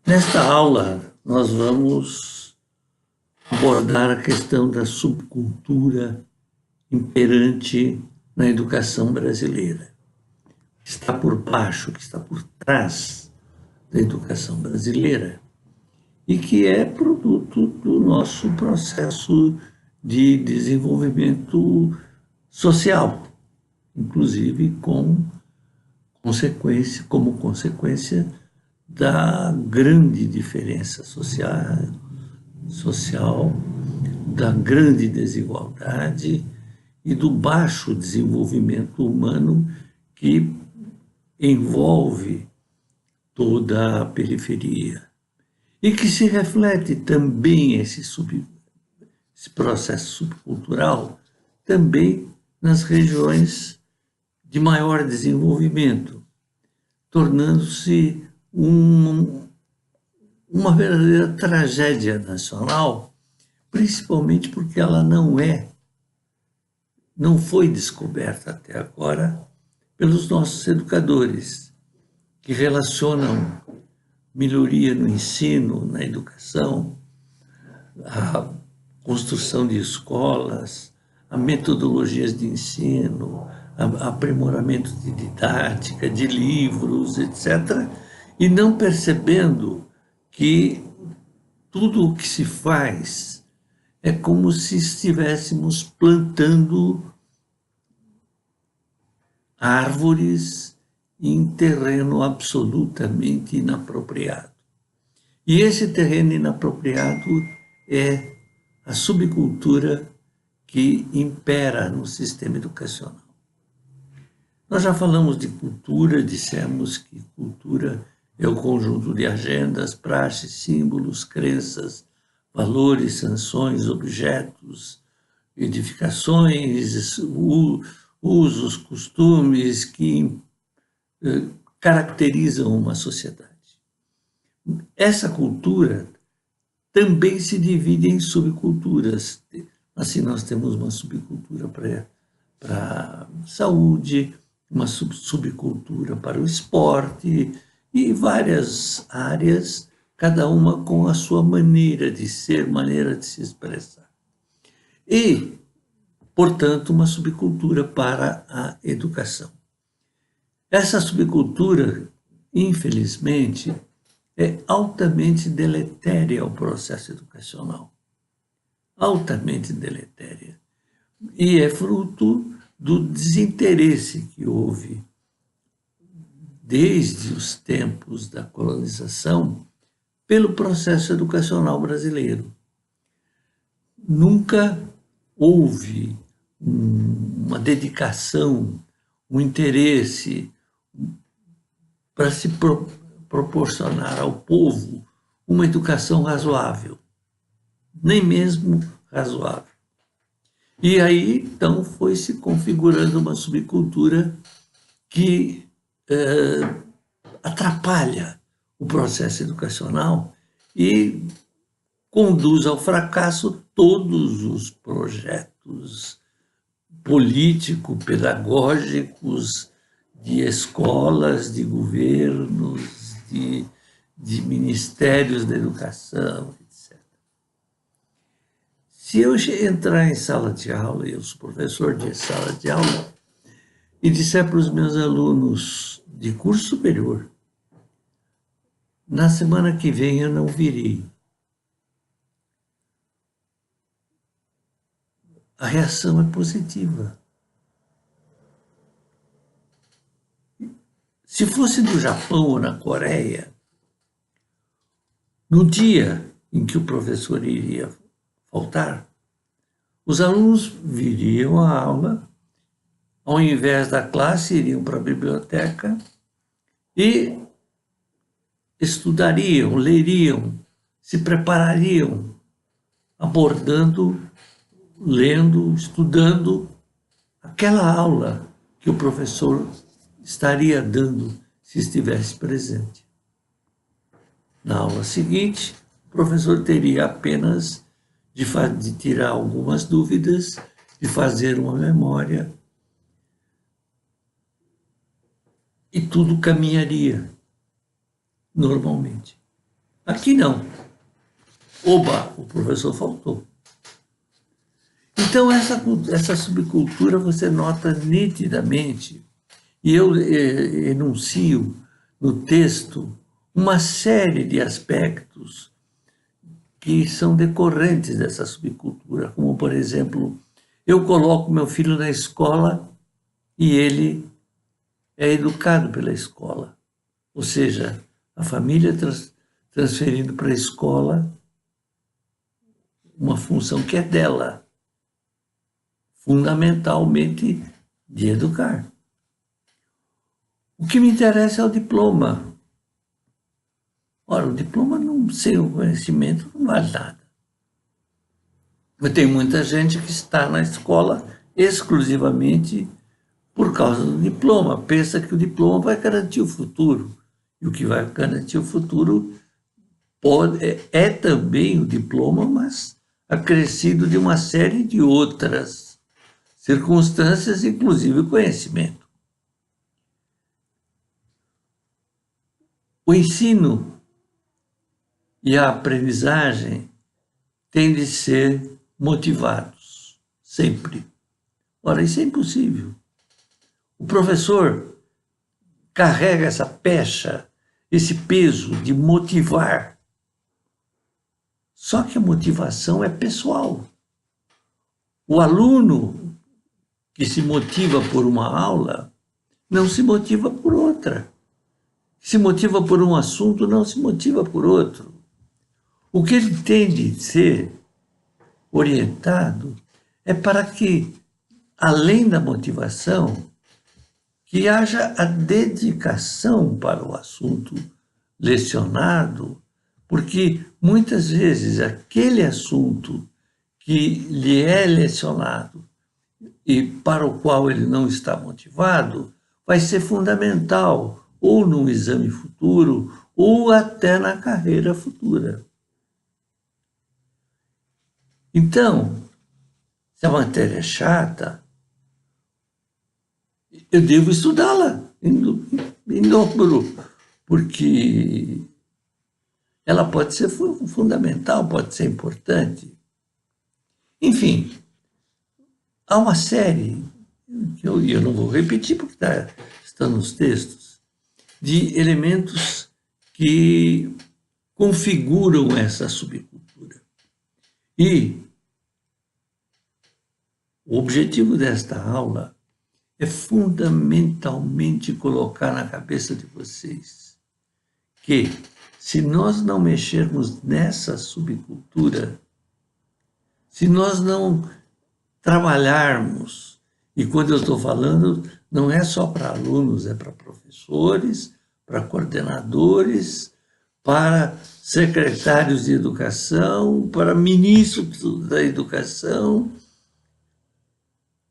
Nesta aula, nós vamos abordar a questão da subcultura imperante na educação brasileira. Que está por baixo, que está por trás da educação brasileira e que é produto do nosso processo de desenvolvimento social, inclusive como consequência da grande diferença social, da grande desigualdade e do baixo desenvolvimento humano que envolve toda a periferia. E que se reflete também esse processo subcultural também nas regiões de maior desenvolvimento, tornando-se uma verdadeira tragédia nacional, principalmente porque ela não foi descoberta até agora pelos nossos educadores, que relacionam melhoria no ensino, na educação, a construção de escolas, a metodologias de ensino, aprimoramento de didática, de livros, etc., e não percebendo que tudo o que se faz é como se estivéssemos plantando árvores em terreno absolutamente inapropriado. E esse terreno inapropriado é a subcultura que impera no sistema educacional. Nós já falamos de cultura, dissemos que cultura é o conjunto de agendas, praxes, símbolos, crenças, valores, sanções, objetos, edificações, usos, costumes que caracterizam uma sociedade. Essa cultura também se divide em subculturas. Assim, nós temos uma subcultura para a saúde, uma subcultura para o esporte e várias áreas, cada uma com a sua maneira de ser, maneira de se expressar. E, portanto, uma subcultura para a educação. Essa subcultura, infelizmente, é altamente deletéria ao processo educacional. Altamente deletéria. E é fruto do desinteresse que houve desde os tempos da colonização pelo processo educacional brasileiro. Nunca houve uma dedicação, um interesse para se proporcionar ao povo uma educação razoável, nem mesmo razoável. E aí, então, foi se configurando uma subcultura que atrapalha o processo educacional e conduz ao fracasso todos os projetos político-pedagógicos de escolas, de governos, de ministérios da educação, etc. Se eu entrar em sala de aula, eu sou professor de sala de aula, e disser para os meus alunos de curso superior, na semana que vem eu não virei. A reação é positiva. Se fosse no Japão ou na Coreia, no dia em que o professor iria faltar, os alunos viriam à aula, ao invés da classe, iriam para a biblioteca e estudariam, leriam, se preparariam, abordando, lendo, estudando aquela aula que o professor estaria dando se estivesse presente. Na aula seguinte, o professor teria apenas de tirar algumas dúvidas, de fazer uma memória, e tudo caminharia normalmente. Aqui não. Oba, o professor faltou. Então, essa subcultura você nota nitidamente, e eu enuncio no texto uma série de aspectos que são decorrentes dessa subcultura, como, por exemplo, eu coloco meu filho na escola e ele é educado pela escola. Ou seja, a família transferindo para a escola uma função que é dela, fundamentalmente de educar. O que me interessa é o diploma. Ora, o diploma sem o conhecimento não vale nada. Mas tem muita gente que está na escola exclusivamente por causa do diploma. Pensa que o diploma vai garantir o futuro. E o que vai garantir o futuro é também o diploma, mas acrescido de uma série de outras circunstâncias, inclusive o conhecimento. O ensino e a aprendizagem têm de ser motivados, sempre. Ora, isso é impossível. O professor carrega essa pecha, esse peso de motivar. Só que a motivação é pessoal. O aluno que se motiva por uma aula não se motiva por outra. Se motiva por um assunto, não se motiva por outro. O que ele tem de ser orientado é para que, além da motivação, que haja a dedicação para o assunto lecionado, porque muitas vezes aquele assunto que lhe é lecionado e para o qual ele não está motivado vai ser fundamental ou num exame futuro ou até na carreira futura. Então, se a matéria é chata, eu devo estudá-la em dobro, porque ela pode ser fundamental, pode ser importante. Enfim, há uma série, que eu não vou repetir porque está nos textos, de elementos que configuram essa subcultura. E o objetivo desta aula é fundamentalmente colocar na cabeça de vocês que, se nós não mexermos nessa subcultura, se nós não trabalharmos, e quando eu estou falando, não é só para alunos, é para professores, para coordenadores, para secretários de educação, para ministros da educação,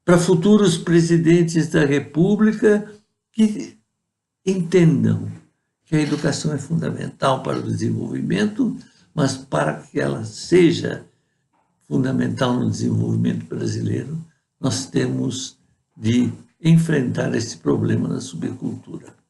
para futuros presidentes da República, que entendam que a educação é fundamental para o desenvolvimento, mas para que ela seja fundamental no desenvolvimento brasileiro, nós temos de enfrentar esse problema da subcultura.